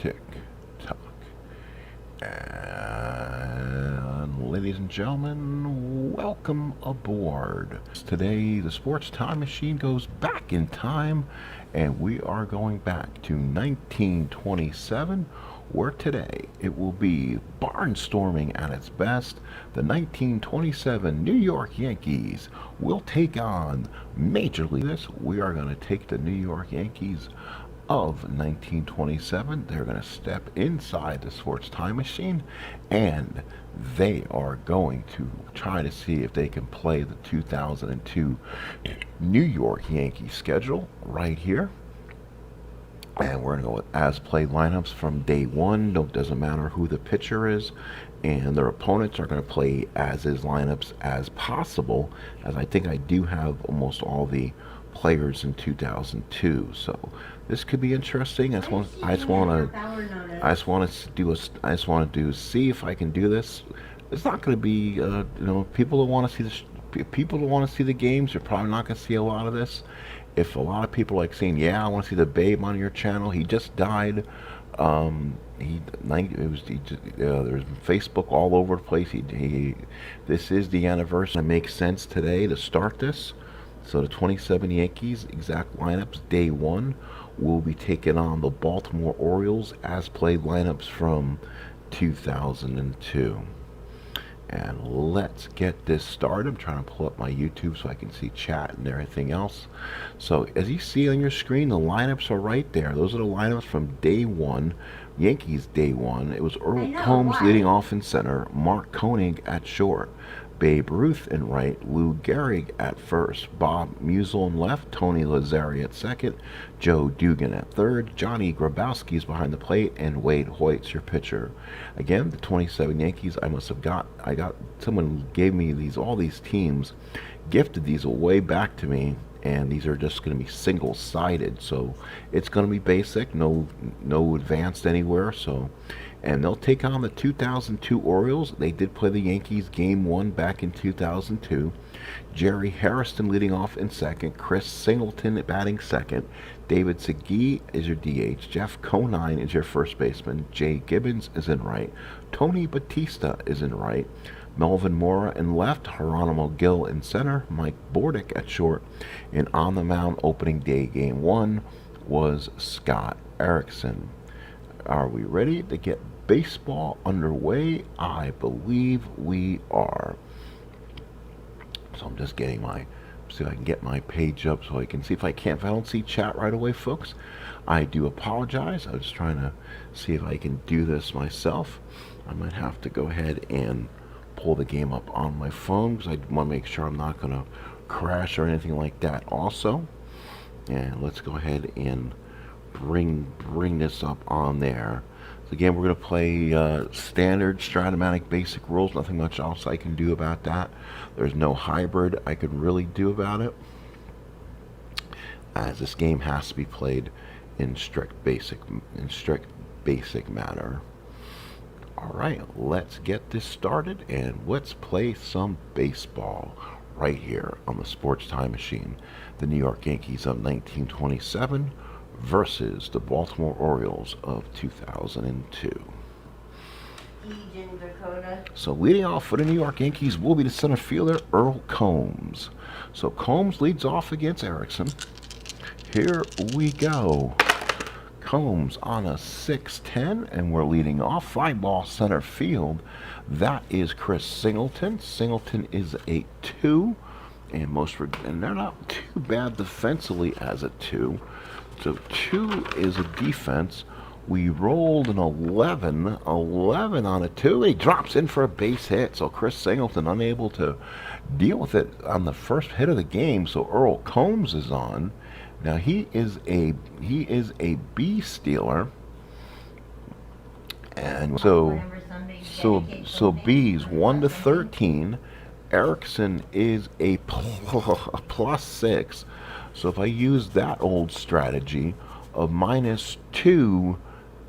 tick tock. And ladies and gentlemen, welcome aboard. Today the sports time machine goes back in time, and we are going back to 1927, where today it will be barnstorming at its best. The 1927 New York Yankees will take on Major League. We are going to take the New York Yankees of 1927. They're going to step inside the sports time machine, and they are going to try to see if they can play the 2002 New York Yankees schedule right here. And we're going to go with as played lineups from day one. No, doesn't matter who the pitcher is, and their opponents are going to play as is lineups as possible, as I think I do have almost all the players in 2002. So this could be interesting. I just want to see if I can do this. It's not going to be people that want to see this. People that want to see the games are probably not going to see a lot of this. If a lot of people like saying, "Yeah, I want to see the Babe on your channel," he just died. There's Facebook all over the place. This is the anniversary. It makes sense today to start this. So the 27 Yankees exact lineups day one will be taking on the Baltimore Orioles as played lineups from 2002. And let's get this started. I'm trying to pull up my YouTube so I can see chat and everything else. So as you see on your screen, the lineups are right there. Those are the lineups from day one. Yankees day one. It was Earl Combs leading off in center, Mark Koenig at short, Babe Ruth in right, Lou Gehrig at first, Bob Musial in left, Tony Lazzari at second, Joe Dugan at third, Johnny Grabowski's behind the plate, and Waite Hoyt's your pitcher. Again, the 27 Yankees, I got someone gave me all these teams, gifted these way back to me, and these are just going to be single-sided, so it's going to be basic, no advanced anywhere. So, and they'll take on the 2002 Orioles. They did play the Yankees game one back in 2002. Jerry Harrison leading off in second, Chris Singleton batting second, David Segui is your DH, Jeff Conine is your first baseman, Jay Gibbons is in right, Tony Batista is in right, Melvin Mora in left, Geronimo Gil in center, Mike Bordick at short, and on the mound opening day game one was Scott Erickson. Are we ready to get baseball underway? I believe we are. So I'm just getting see if I can get my page up so I can see. If I don't see chat right away, folks, I do apologize. I was trying to see if I can do this myself. I might have to go ahead and pull the game up on my phone because I want to make sure I'm not going to crash or anything like that also. And let's go ahead and bring this up on there. So again, we're going to play standard Stratomatic basic rules. Nothing much else I can do about that. There's no hybrid I could really do about it, as this game has to be played in strict basic manner. Alright, let's get this started and let's play some baseball right here on the Sports Time Machine. The New York Yankees of 1927 versus the Baltimore Orioles of 2002. So leading off for the New York Yankees will be the center fielder, Earl Combs. So Combs leads off against Erickson. Here we go. Combs on a 6-10, and we're leading off. Fly ball center field. That is Chris Singleton. Singleton is a 2, and they're not too bad defensively as a 2. So 2 is a defense. We rolled an 11 on a 2. He drops in for a base hit. So Chris Singleton unable to deal with it on the first hit of the game. So Earl Combs is on. Now he is a B stealer, and so B's 1 to 13. Erickson is a +6. So if I use that old strategy of -2,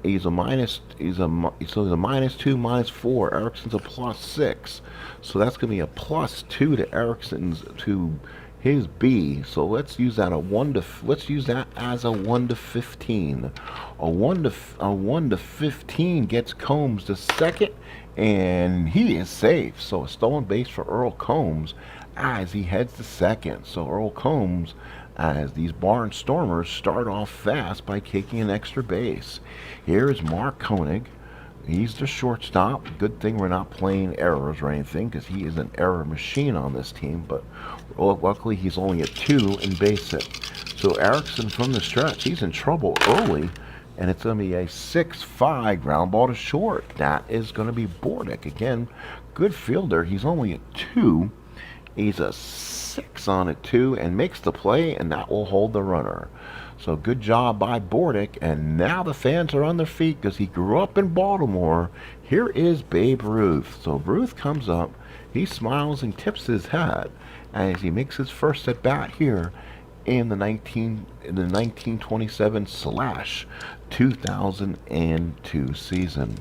he's a -2, -4. Erickson's a +6. So that's going to be a +2 to Erickson's his B. So let's use that let's use that as a 1-15. A 1-15 gets Combs to second, and he is safe. So a stolen base for Earl Combs as he heads to second. So Earl Combs, as these Barnstormers start off fast by taking an extra base. Here is Mark Koenig. He's the shortstop. Good thing we're not playing errors or anything, because he is an error machine on this team. But luckily he's only a 2 in base hit. So Erickson from the stretch, he's in trouble early, and it's going to be a 6-5 ground ball to short. That is going to be Bordick. Again, good fielder. He's only a 2. He's a 6 on it too, and makes the play, and that will hold the runner. So good job by Bordick, and now the fans are on their feet because he grew up in Baltimore. Here is Babe Ruth. So Ruth comes up, he smiles and tips his hat as he makes his first at bat here in the 1927/2002 season.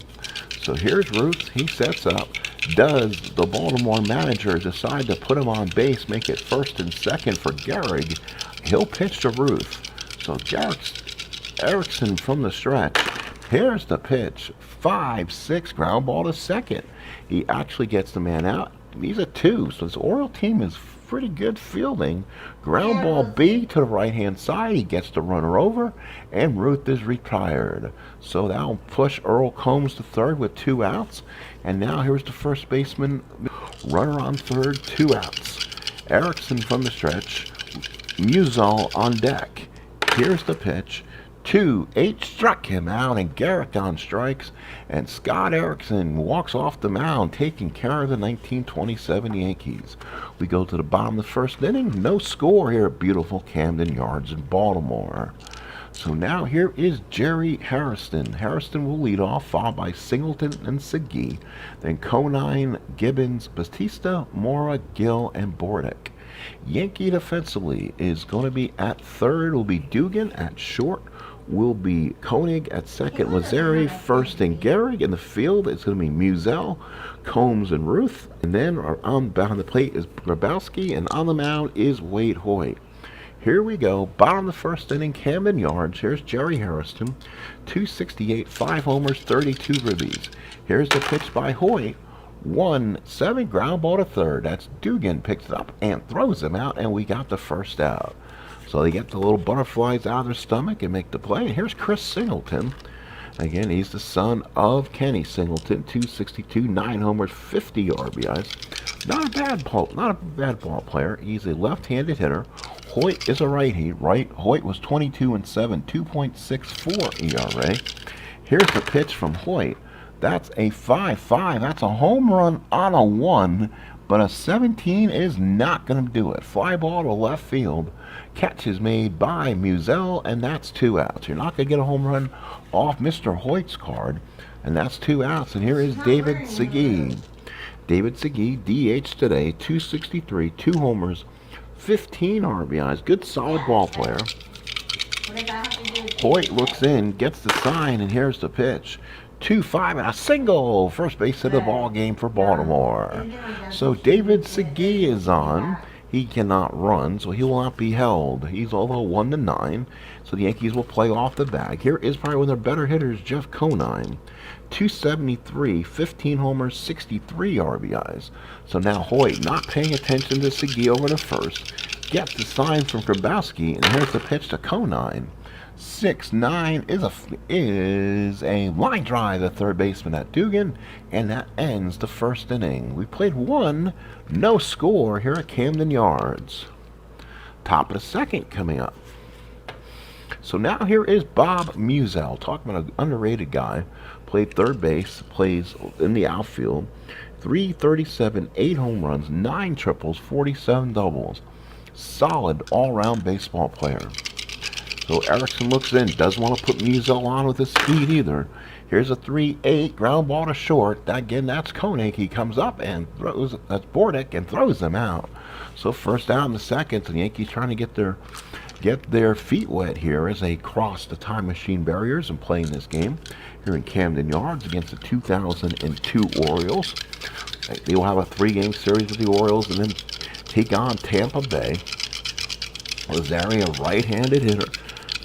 So here's Ruth. He sets up. Does the Baltimore manager decide to put him on base, make it first and second for Gehrig? He'll pitch to Ruth. So Erickson from the stretch. Here's the pitch. 5-6 ground ball to second. He actually gets the man out. He's a 2. So this Oriole team is pretty good fielding. Ground ball B to the right-hand side. He gets the runner over, and Ruth is retired. So that'll push Earl Combs to third with 2 outs. And now here's the first baseman. Runner on third, 2 outs. Erickson from the stretch. Musial on deck. Here's the pitch. 2-8 struck him out, and Garrett on strikes, and Scott Erickson walks off the mound, taking care of the 1927 Yankees. We go to the bottom of the first inning. No score here at beautiful Camden Yards in Baltimore. So now here is Jerry Harrison. Harrison will lead off, followed by Singleton and Segui. Then Conine, Gibbons, Batista, Mora, Gill, and Bordick. Yankee defensively is going to be at third. Will be Dugan. At short will be Koenig. At second, Lazzari. First and Gehrig. In the field, it's going to be Musial, Combs, and Ruth. And then behind the plate is Grabowski, and on the mound is Waite Hoyt. Here we go. Bottom of the first inning, Camden Yards. Here's Jerry Harrison. 268, 5 homers, 32 ribbies. Here's the pitch by Hoyt. 1-7 ground ball to third. That's Dugan picks it up and throws him out, and we got the first out. So they get the little butterflies out of their stomach and make the play. And here's Chris Singleton. Again, he's the son of Kenny Singleton. 262, 9 homers, 50 RBIs. Not a bad ball player. He's a left-handed hitter. Hoyt is a righty. Hoyt was 22-7, 2.64 ERA. Here's the pitch from Hoyt. That's a 5-5. That's a home run on a 1, but a 17 is not going to do it. Fly ball to left field. Catch is made by Musial, and that's 2 outs. You're not going to get a home run off Mr. Hoyt's card, and that's 2 outs. And here is David Segui. David Segui, DH today, 263, 2 homers, 15 RBIs. Good solid ball player. Hoyt looks in, gets the sign, and here's the pitch. 2-5 and a single. First base of the ball game for Baltimore. So David Segui is on. He cannot run, so he will not be held. He's although 1-9, so the Yankees will play off the bag. Here is probably one of their better hitters, Jeff Conine. 273, 15 homers, 63 RBIs. So now Hoyt not paying attention to Segui over the first. Gets the sign from Grabowski, and here's the pitch to Conine. 6-9 is a line drive to third baseman at Dugan, and that ends the first inning. We played 1, no score here at Camden Yards. Top of the second coming up. So now here is Bob Musial, talking about an underrated guy. Played third base, plays in the outfield. 337, 8 home runs, 9 triples, 47 doubles. Solid all-round baseball player. So Erickson looks in, doesn't want to put Musial on with his speed either. Here's a 3-8 ground ball to short. Again, that's Koenig. He comes up and throws, that's Bordick, and throws them out. So first out in the second, and the Yankees trying to get their feet wet here as they cross the time machine barriers and playing this game here in Camden Yards against the 2002 Orioles. They will have a 3-game series with the Orioles and then take on Tampa Bay. Rosario, right-handed hitter.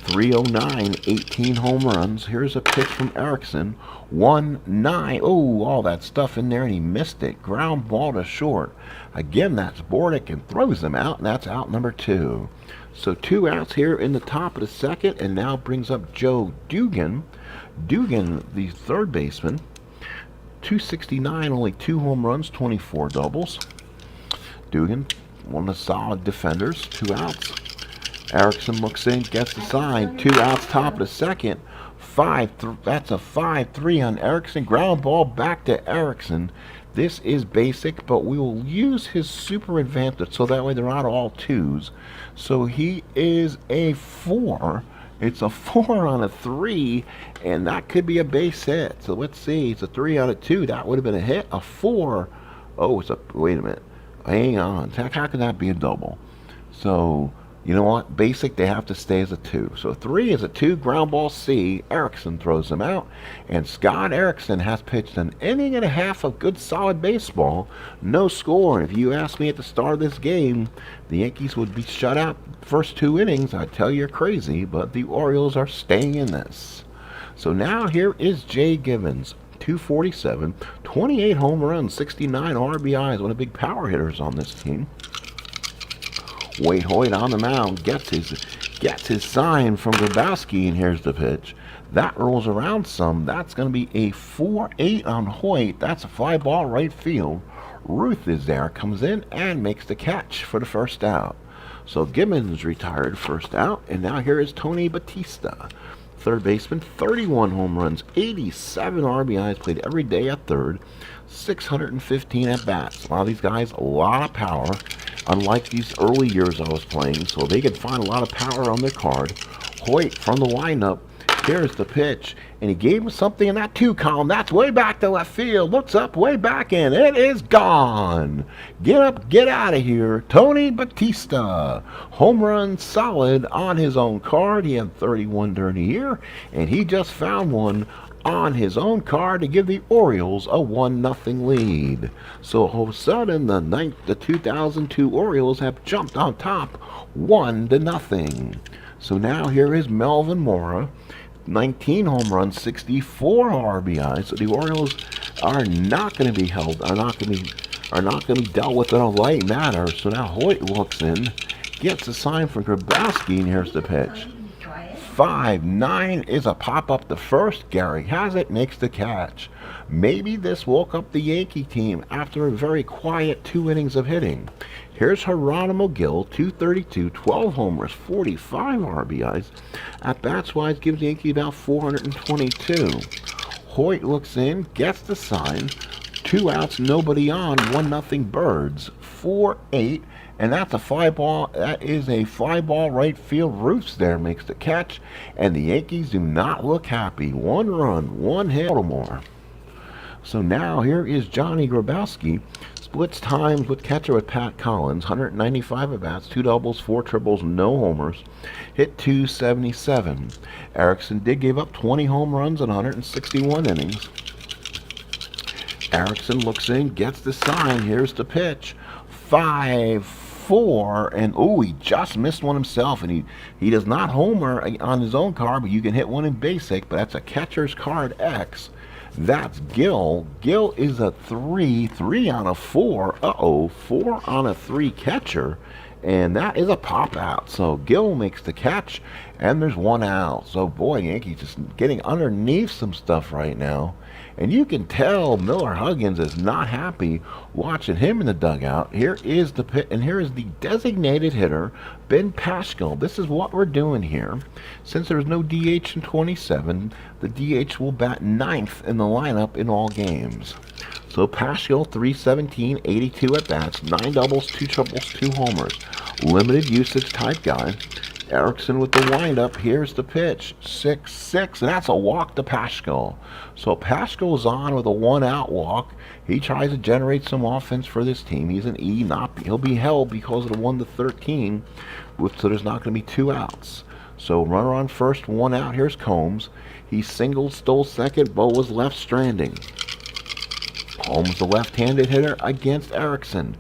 309, 18 home runs. Here's a pitch from Erickson. 1-9. Oh, all that stuff in there, and he missed it. Ground ball to short. Again, that's Bordick, and throws him out, and that's out number 2. So 2 outs here in the top of the second, and now brings up Joe Dugan. Dugan, the third baseman. 269, only 2 home runs, 24 doubles. Dugan, one of the solid defenders. 2 outs. Erickson looks in, gets the sign. 2 outs, top of the second. That's a 5-3 on Erickson. Ground ball back to Erickson. This is basic, but we will use his super advantage so that way they're not all 2s. So he is a 4. It's a 4 on a 3, and that could be a base hit. So let's see. It's a 3 on a 2. That would have been a hit. A 4. Oh, it's a. Wait a minute. Hang on. How could that be a double? So, you know what? Basic, they have to stay as a 2. So 3 is a 2, ground ball C. Erickson throws them out. And Scott Erickson has pitched an inning and a half of good solid baseball. No score. If you asked me at the start of this game, the Yankees would be shut out first 2 innings. I'd tell you you're crazy, but the Orioles are staying in this. So now here is Jay Gibbons. 247, 28 home runs, 69 RBIs. One of the big power hitters on this team. Waite Hoyt on the mound, gets his sign from Grabowski, and here's the pitch. That rolls around some. That's going to be a 4-8 on Hoyt. That's a fly ball right field. Ruth is there, comes in and makes the catch for the first out. So Gibbons retired first out, and now here is Tony Batista. Third baseman, 31 home runs, 87 RBIs, played every day at third, 615 at-bats. A lot of these guys, a lot of power, unlike these early years I was playing, so they could find a lot of power on their card. Hoyt from the windup, here's the pitch, and he gave him something in that 2 column. That's way back to left field, looks up, way back in, it is gone. Get up, get out of here. Tony Batista, home run solid on his own card. He had 31 during the year, and he just found one on his own card to give the Orioles a 1-0 lead. So all of a sudden, the 2002 Orioles have jumped on top 1-0. So now here is Melvin Mora. 19 home runs, 64 RBIs. So the Orioles are not going to be held, are not going to be dealt with in a light manner. So now Hoyt looks in, gets a sign from Grabowski, and here's the pitch. 5-9 is a pop up the first. Gary has it, makes the catch. Maybe this woke up the Yankee team after a very quiet 2 innings of hitting. Here's Geronimo Gil, 232, 12 homers, 45 RBIs. At bats wise, gives the Yankees about 422. Hoyt looks in, gets the sign. 2 outs, nobody on, 1-0 Birds. 4-8, and that's a fly ball. That is a fly ball right field. Roofs there makes the catch, and the Yankees do not look happy. 1 run, 1 hit, Baltimore. So now here is Johnny Grabowski. Splits times with catcher with Pat Collins. 195 at-bats, 2 doubles, 4 triples, no homers. Hit 277. Erickson did give up 20 home runs in 161 innings. Erickson looks in, gets the sign. Here's the pitch. 5-4, and oh, he just missed one himself, and he does not homer on his own card, but you can hit one in basic, but that's a catcher's card X. That's Gil. Gil is a 3 on a 4. 4 on a 3 catcher, and that is a pop out. So Gil makes the catch, and there's 1 out. So boy, Yankees just getting underneath some stuff right now. And you can tell Miller Huggins is not happy watching him in the dugout. Here is the pit, and here is the designated hitter, Ben Paschal. This is what we're doing here. Since there's no DH in 27, the DH will bat 9th in the lineup in all games. So Paschal, 317, 82 at bats, 9 doubles, 2 triples, 2 homers. Limited usage type guy. Erickson with the windup. Here's the pitch. 6-6, and that's a walk to Paschal. So Paschal's on with a 1-out walk. He tries to generate some offense for this team. He's an E, he'll be held because of the 1-13, so there's not going to be 2 outs. So runner on first, 1 out. Here's Combs. He singled, stole second. Bo was left stranding. Combs, the left-handed hitter, against Erickson.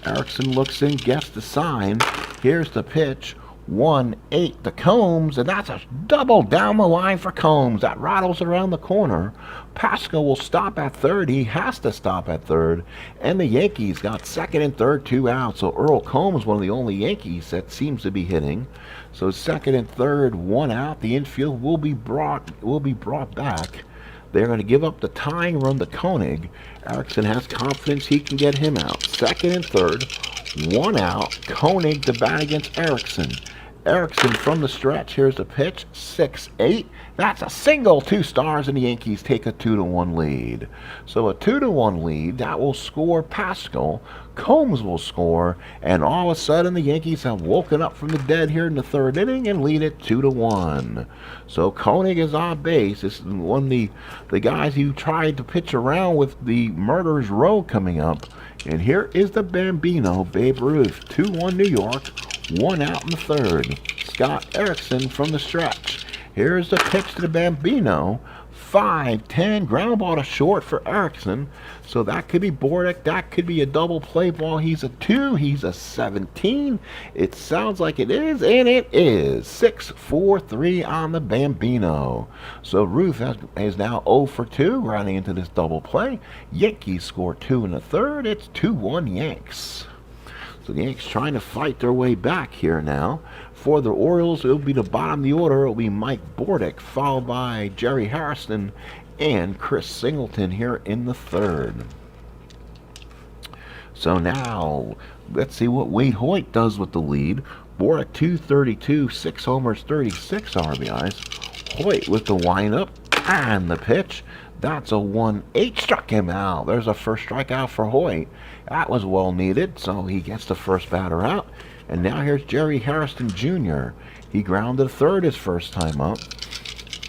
Erickson looks in, gets the sign. Here's the pitch. 1-8 to Combs, and that's a double down the line for Combs. That rattles around the corner. Pascal will stop at third. He has to stop at third. And the Yankees got second and third, 2 outs. So Earl Combs, one of the only Yankees that seems to be hitting. So second and third, 1 out. The infield will be brought back. They're going to give up the tying run to Koenig. Erickson has confidence he can get him out. Second and third, 1 out. Koenig to bat against Erickson. Erickson from the stretch. Here's the pitch. 6-8. That's a single. 2 stars, and the Yankees take a 2-1 lead. So a 2-1 lead. That will score Pascal. Combs will score, and all of a sudden the Yankees have woken up from the dead here in the 3rd inning and lead it 2-1. So Koenig is on base. This is one of the guys who tried to pitch around with the Murderers Row coming up. And here is the Bambino, Babe Ruth. 2-1 New York. 1 out in the 3rd. Scott Erickson from the stretch. Here's the pitch to the Bambino. 5-10, ground ball to short for Erickson. So that could be Bordick. That could be a double play ball. He's a 2. He's a 17. It sounds like it is, and it is. 6-4-3 on the Bambino. So Ruth is now 0 for 2 running into this double play. Yankees score 2 in the 3rd. It's 2-1 Yanks. So the Yanks trying to fight their way back here now. For the Orioles, it'll be the bottom of the order. It'll be Mike Bordick, followed by Jerry Harrison and Chris Singleton here in the 3rd. So now, let's see what Waite Hoyt does with the lead. Bordick 232, 6 homers, 36 RBIs. Hoyt with the windup and the pitch. That's a 1-8, struck him out. There's a first strikeout for Hoyt. That was well needed, so he gets the first batter out. And now here's Jerry Harrison Jr. He grounded third his first time up.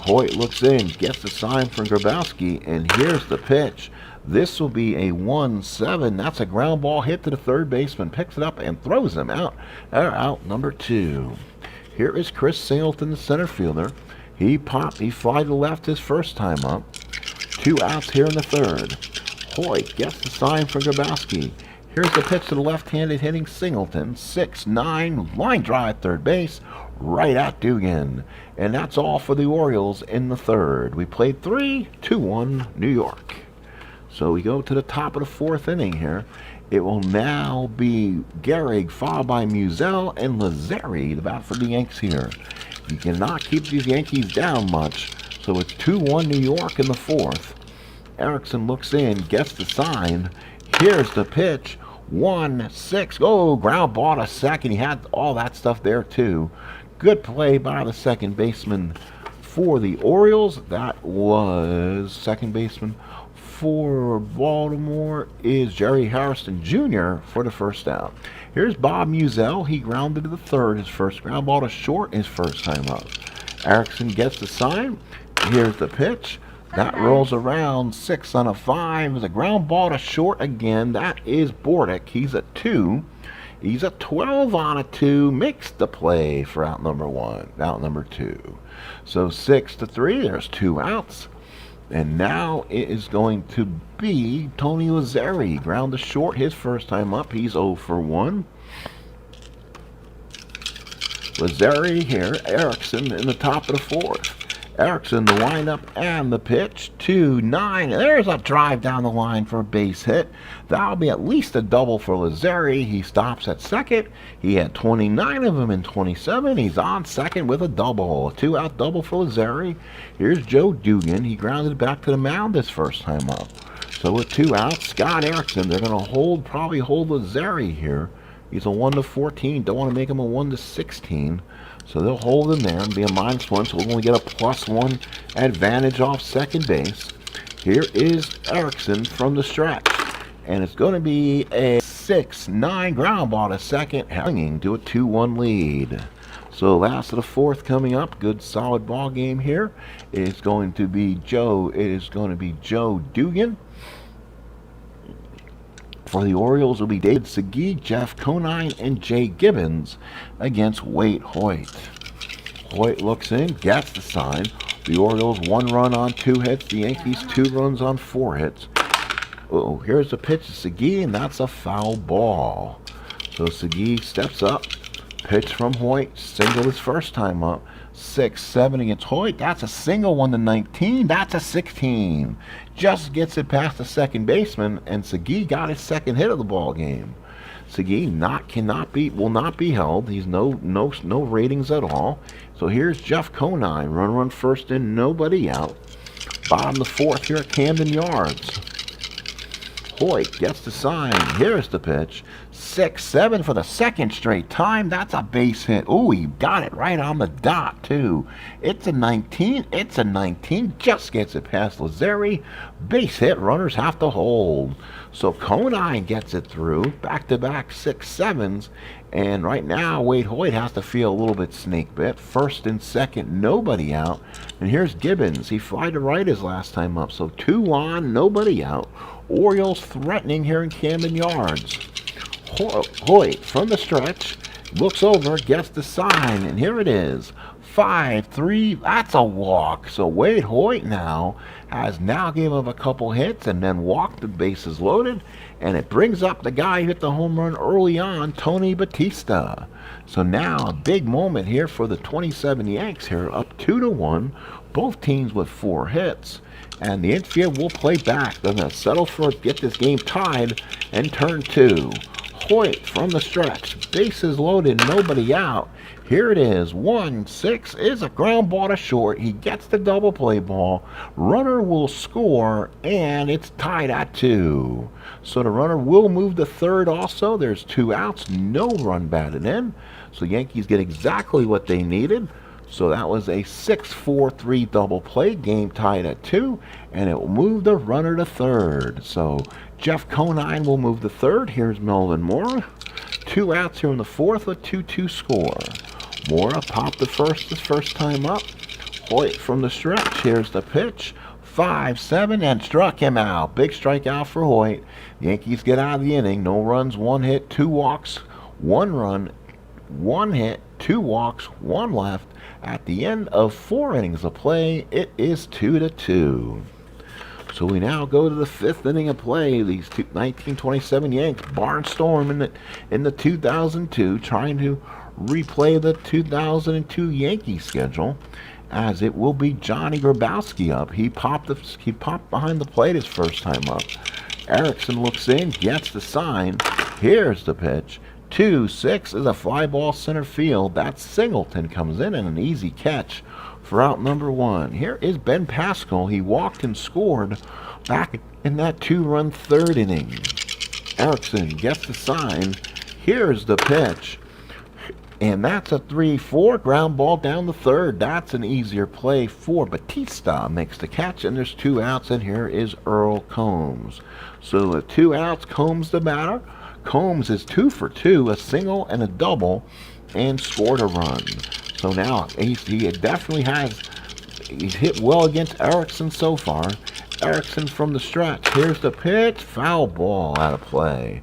Hoyt looks in, gets the sign from Grabowski, and here's the pitch. This will be a 1-7. That's a ground ball hit to the third baseman. Picks it up and throws him out. Out number 2. Here is Chris Singleton, the center fielder. He fly to left his first time up. 2 outs here in the 3rd. Hoyt gets the sign from Grabowski. Here's the pitch to the left-handed hitting Singleton. 6-9, line drive, third base, right at Dugan. And that's all for the Orioles in the 3rd. We played 3-2-1 New York. So we go to the top of the 4th inning here. It will now be Gehrig, followed by Musial and Lazzeri, the bat for the Yanks here. You cannot keep these Yankees down much. So it's 2-1 New York in the 4th. Erickson looks in, gets the sign. Here's the pitch. 1-6. Oh, ground ball to second. He had all that stuff there too. Good play by the second baseman for the Orioles. That was second baseman for Baltimore is Jerry Harrison Jr. for the first out. Here's Bob Musial. He grounded to the 3rd. His first ground ball to short his first time up. Erickson gets the sign. Here's the pitch. That rolls around 6 on a 5. It's a ground ball to short again. That is Bordick. He's a 2. He's a 12 on a 2. Makes the play for out number 1. Out number 2. So 6-3. There's 2 outs. And now it is going to be Tony Lazzeri. Ground to short his first time up. He's 0 for 1. Lazzeri here. Erickson in the top of the 4th. Erickson, the windup and the pitch. 2-9. There's a drive down the line for a base hit. That'll be at least a double for Lazzeri. He stops at second. He had 29 of them in 27. He's on second with a double. A 2-out double for Lazzeri. Here's Joe Dugan. He grounded back to the mound his first time up. So with 2 outs, Scott Erickson, they're going to probably hold Lazzeri here. He's a 1-14. Don't want to make him a 1-16. So they'll hold him there and be a -1, so we'll only get a +1 advantage off second base. Here is Erickson from the stretch. And it's going to be a 6-9 ground ball to second, hanging to a 2-1 lead. So last of the 4th coming up. Good solid ball game here. It's going to be Joe Dugan. For the Orioles, will be David Segui, Jeff Conine, and Jay Gibbons against Waite Hoyt. Hoyt looks in, gets the sign. The Orioles 1 run on 2 hits. The Yankees 2 runs on 4 hits. Oh, here's the pitch to Segui, and that's a foul ball. So Segui steps up, Pitch from Hoyt, single his first time up. 6-7 against Hoyt. That's a single, 1-19. That's a 16. Just gets it past the second baseman, and Segui got his second hit of the ball game. Segui will not be held. He's no ratings at all. So here's Jeff Conine, run first in, nobody out. Bottom of the fourth here at Camden Yards. Hoyt gets the sign. Here's the pitch. 6-7 for the second straight time. That's a base hit. Ooh, he got it right on the dot, too. It's a 19. It's a 19. Just gets it past Lazzeri. Base hit. Runners have to hold. So Conine gets it through. Back-to-back 6-7s. And right now, Waite Hoyt has to feel a little bit snake bit. First and second, nobody out. And here's Gibbons. He flied to right his last time up. So 2 on, nobody out. Orioles threatening here in Camden Yards. Hoyt from the stretch, looks over, gets the sign, and here it is. 5-3, that's a walk. So Waite Hoyt now gave up a couple hits and then walked, the bases loaded, and it brings up the guy who hit the home run early on, Tony Batista. So now a big moment here for the 27 Yanks here, up 2-1, both teams with 4 hits. And the infield will play back. They're going to settle for it, get this game tied, and turn 2. Hoyt from the stretch. Bases loaded, nobody out. Here it is. 1-6 is a ground ball to short. He gets the double play ball. Runner will score, and it's tied at 2. So the runner will move to third also. There's 2 outs, no run batted in. So Yankees get exactly what they needed. So that was a 6-4-3 double play, game tied at 2, and it will move the runner to third. So Jeff Conine will move to third. Here's Melvin Mora. 2 outs here in the fourth, a 2-2 score. Mora popped the first his first time up. Hoyt from the stretch. Here's the pitch. 5-7 and struck him out. Big strikeout for Hoyt. The Yankees get out of the inning. No runs, 1 hit, 2 walks, 1 run, 1 hit, 2 walks, 1 left. At the end of 4 innings of play, it is 2-2. So we now go to the 5th inning of play. These 1927 Yanks, Barnstorm in the 2002, trying to replay the 2002 Yankee schedule, as it will be Johnny Grabowski up. He popped behind the plate his first time up. Erickson looks in, gets the sign. Here's the pitch. 2-6 is a fly ball center field. That Singleton comes in and an easy catch for out number 1. Here is Ben Pascal. He walked and scored back in that 2-run 3rd inning. Erickson gets the sign. Here's the pitch. And that's a 3-4 ground ball down the 3rd. That's an easier play for Batista. Makes the catch, and there's 2 outs, and here is Earl Combs. So the 2 outs, Combs the batter. Combs is 2 for 2, a single and a double, and scored a run. So now he definitely he's hit well against Erickson so far. Erickson from the stretch. Here's the pitch. Foul ball out of play.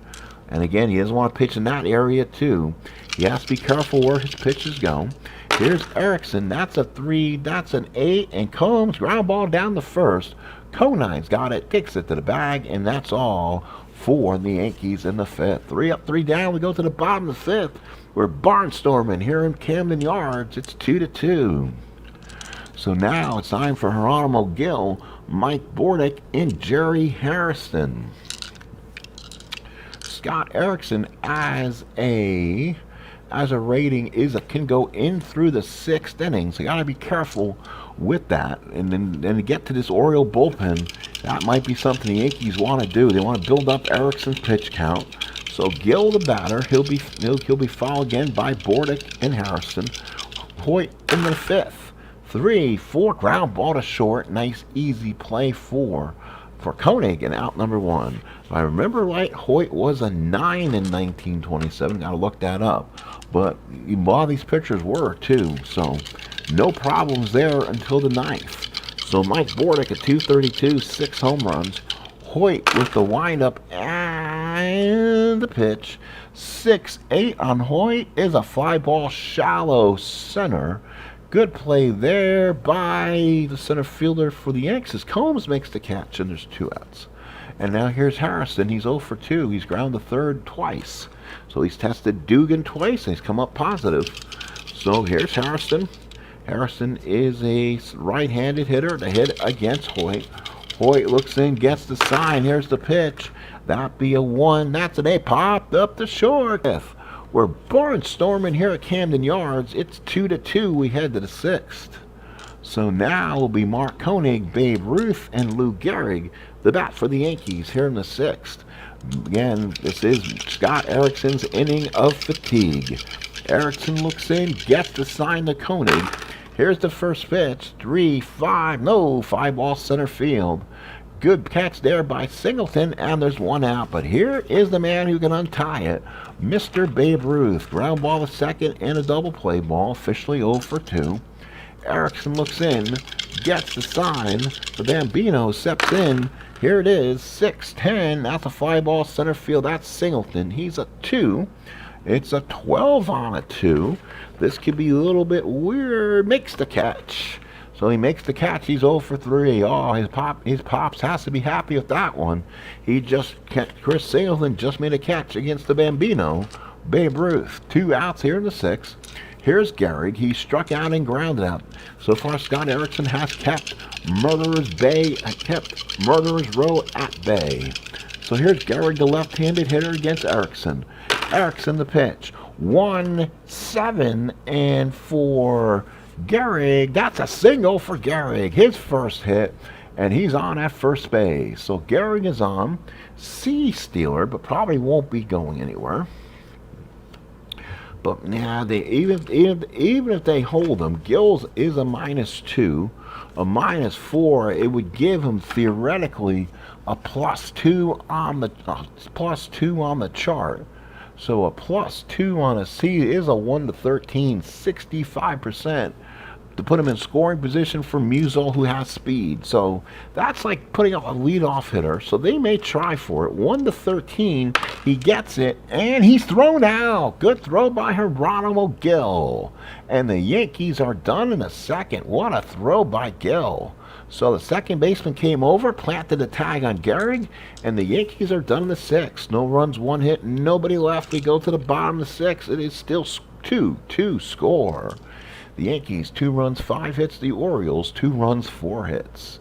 And again, he doesn't want to pitch in that area too. He has to be careful where his pitches go. Here's Erickson. That's a 3. That's an 8. And Combs, ground ball down the 1st. Conine's got it, kicks it to the bag, and that's all for the Yankees in the 5th. 3 up, 3 down. We go to the bottom of the 5th. We're Barnstorming here in Camden Yards. It's 2-2. So now it's time for Geronimo Gil, Mike Bordick, and Jerry Harrison. Scott Erickson as a rating can go in through the 6th inning. So you got to be careful with that. And then to get to this Oriole bullpen, that might be something the Yankees want to do. They want to build up Erickson's pitch count. So Gil, the batter, he'll be fouled again by Bordick and Harrison. Hoyt in the 5th. 3-4 ground ball to short. Nice easy play for Koenig and out number 1. If I remember right, Hoyt was a 9 in 1927. Got to look that up. But a lot of these pitchers were too. So no problems there until the 9th. So Mike Bordick at 232, 6 home runs. Hoyt with the windup and the pitch. 6-8 on Hoyt is a fly ball shallow center. Good play there by the center fielder for the Yankees. Combs makes the catch, and there's 2 outs. And now here's Harrison. He's 0 for 2. He's ground to third twice. So he's tested Dugan twice, and he's come up positive. So here's Harrison. Harrison is a right-handed hitter to hit against Hoyt. Hoyt looks in, gets the sign. Here's the pitch. That'd be a 1. That's an A. Popped up the short. We're barnstorming here at Camden Yards. It's 2-2. We head to the 6th. So now will be Mark Koenig, Babe Ruth, and Lou Gehrig, the bat for the Yankees here in the 6th. Again, this is Scott Erickson's inning of fatigue. Erickson looks in, gets the sign to Koenig. Here's the first pitch. 5 ball center field. Good catch there by Singleton, and there's 1 out. But here is the man who can untie it, Mr. Babe Ruth. Ground ball to second and a double play ball, officially 0 for 2. Erickson looks in, gets the sign. The Bambino steps in. Here it is, 6-10. That's a 5 ball center field. That's Singleton. He's a 2. It's a 12 on a 2. This could be a little bit weird. Makes the catch. So he makes the catch. He's 0 for 3. Oh, his pops has to be happy with that one. Chris Singleton just made a catch against the Bambino, Babe Ruth. 2 outs here in the 6th. Here's Gehrig. He struck out and grounded out. So far, Scott Erickson has kept Murderer's Row at bay. So here's Gehrig, the left-handed hitter against Erickson. Erickson the pitch. 1-7, and for Gehrig, that's a single for Gehrig. His first hit, and he's on at first base. So Gehrig is on. C-stealer, but probably won't be going anywhere. But now, even if they hold him, Gills is a -2, a -4. It would give him theoretically a +2 on the chart. So a +2 on a C is a 1-13, 65%. To put him in scoring position for Musial, who has speed. So that's like putting up a leadoff hitter. So they may try for it. 1-13, he gets it, and he's thrown out. Good throw by Geronimo Gil. And the Yankees are done in the 2nd. What a throw by Gil. So the second baseman came over, planted the tag on Gehrig, and the Yankees are done in the 6th. No runs, 1 hit, nobody left. We go to the bottom of the 6th. It is still 2-2 score. The Yankees, 2 runs, 5 hits. The Orioles, 2 runs, 4 hits.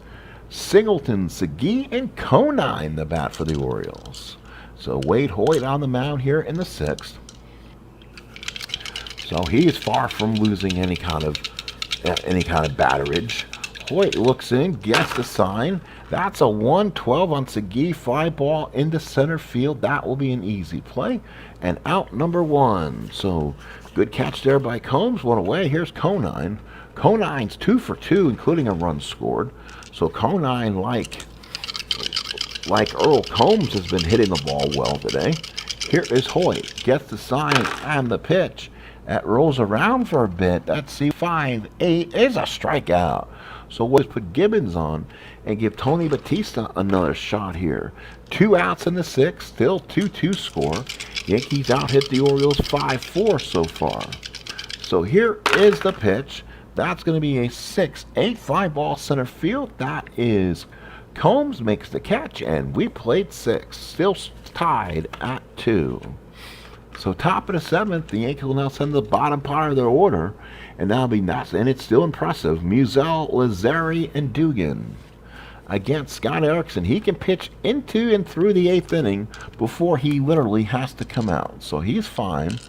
Singleton, Segui, and Conine, the bat for the Orioles. So Waite, Hoyt on the mound here in the 6th. So he is far from losing any kind of batterage. Hoyt looks in, gets the sign. That's a 1-12 on Segui, 5 ball into center field. That will be an easy play. And out number 1. So good catch there by Combs. 1 away. Here's Conine. Conine's 2 for 2, including a run scored. So Conine, like Earl Combs, has been hitting the ball well today. Here is Hoyt. Gets the sign and the pitch. That rolls around for a bit. That's C5-8 is a strikeout. So we'll put Gibbons on and give Tony Batista another shot here. 2 outs in the 6th, still 2-2 score. Yankees out hit the Orioles 5-4 so far. So here is the pitch. That's going to be a 6-8 5 ball center field. That is Combs makes the catch, and we played 6. Still tied at 2. So top of the 7th, the Yankees will now send the bottom part of their order, and that'll be nice. And it's still impressive. Musial, Lazzari, and Dugan against Scott Erickson. He can pitch into and through the 8th inning before he literally has to come out. So he's fine,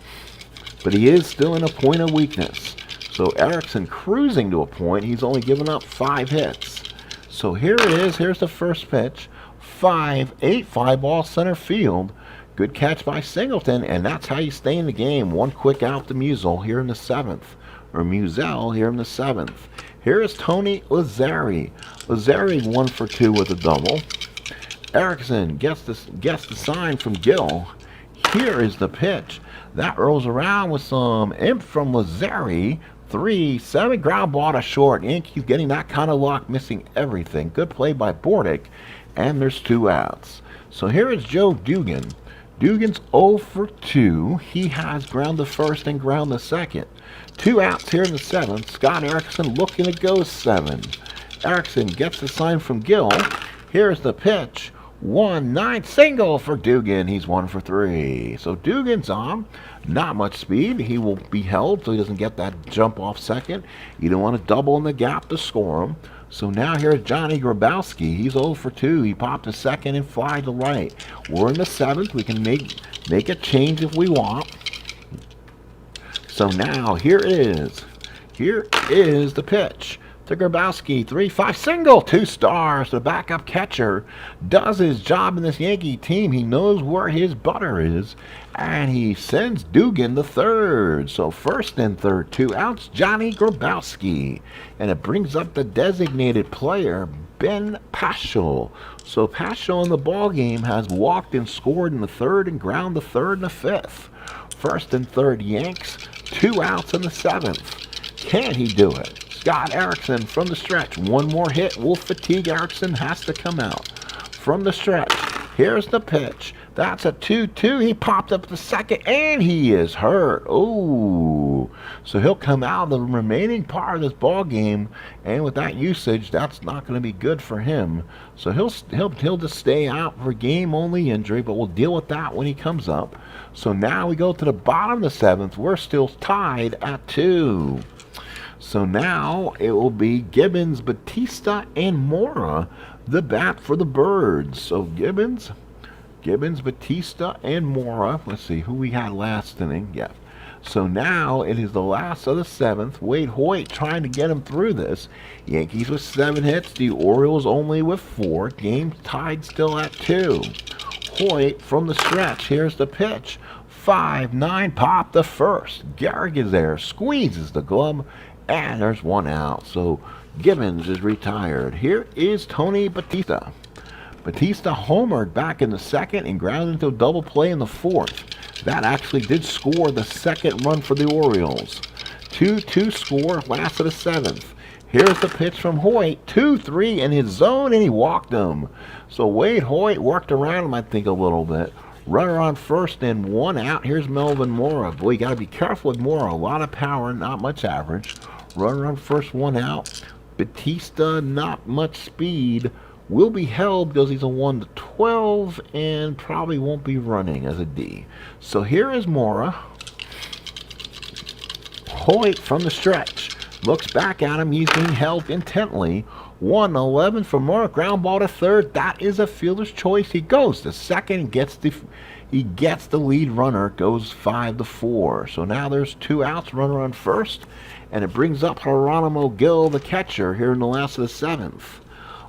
but he is still in a point of weakness. So Erickson cruising to a point. He's only given up 5 hits. So here it is. Here's the first pitch. 5-8 5 ball center field. Good catch by Singleton, and that's how you stay in the game. 1 quick out to Musial here in the 7th. Or Musial here in the 7th. Here is Tony Lazzari. Lazzari 1 for 2 with a double. Erickson gets the sign from Gil. Here is the pitch. That rolls around with some imp from Lazzari. 3-7 ground ball to short. Yankees getting that kind of luck, missing everything. Good play by Bordick, and there's 2 outs. So here is Joe Dugan. Dugan's 0 for 2. He has ground the first and ground the second. 2 outs here in the 7th. Scott Erickson looking to go 7. Erickson gets the sign from Gil. Here's the pitch. 1-9 single for Dugan. He's 1 for 3. So Dugan's on. Not much speed. He will be held so he doesn't get that jump off second. You don't want to double in the gap to score him. So now here's Johnny Grabowski. He's 0 for 2. He popped a second and fly to right. We're in the 7th. We can make a change if we want. So now here it is. Here is the pitch to Grabowski. 3-5 single. 2 stars. The backup catcher does his job in this Yankee team. He knows where his butter is. And he sends Dugan to third. So first and third, 2 outs, Johnny Grabowski. And it brings up the designated player, Ben Paschal. So Paschal in the ball game has walked and scored in the third and ground the third and the fifth. First and third, Yanks. 2 outs in the 7th. Can he do it? Scott Erickson from the stretch. One more hit will fatigue Erickson. Has to come out. From the stretch. Here's the pitch. That's a 2-2. He popped up the second, and he is hurt. Oh, so he'll come out of the remaining part of this ball game, and with that usage, that's not going to be good for him. So he'll just stay out for game-only injury, but we'll deal with that when he comes up. So now we go to the bottom of the 7th. We're still tied at 2. So now it will be Gibbons, Batista, and Mora, the bat for the Birds. So Gibbons, Batista, and Mora. Let's see who we had last inning. Yeah. So now it is the last of the 7th. Waite Hoyt trying to get him through this. Yankees with 7 hits. The Orioles only with 4. Game tied still at 2. Hoyt from the stretch. Here's the pitch. 5-9 pop the first. Garrick is there. Squeezes the glove. And there's 1 out. So Gibbons is retired. Here is Tony Batista. Batista homered back in the 2nd and grounded into a double play in the 4th. That actually did score the 2nd run for the Orioles. 2-2 score, last of the 7th. Here's the pitch from Hoyt. 2-3 in his zone, and he walked him. So Waite Hoyt worked around him, I think, a little bit. Runner on first and 1 out. Here's Melvin Mora. Boy, you got to be careful with Mora. A lot of power, not much average. Runner on first, 1 out. Batista, not much speed. Will be held because he's a 1-12 and probably won't be running as a D. So here is Mora. Hoyt from the stretch. Looks back at him. He's being held intently. 1-11 for Mora. Ground ball to third. That is a fielder's choice. He goes to second. He gets the lead runner. Goes 5-4. So now there's 2 outs. Runner on first. And it brings up Geronimo Gil, the catcher, here in the last of the 7th.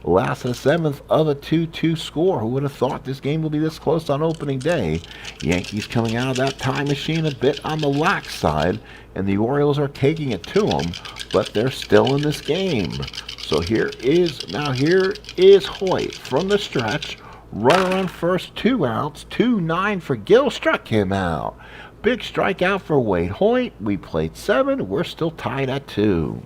Last of the 7th of a 2-2 score. Who would have thought this game would be this close on opening day? Yankees coming out of that time machine a bit on the lax side, and the Orioles are taking it to them, but they're still in this game. So here is Hoyt from the stretch. Runner on first, 2 outs, 2-9 for Gil. Struck him out. Big strikeout for Waite Hoyt. We played 7. We're still tied at 2.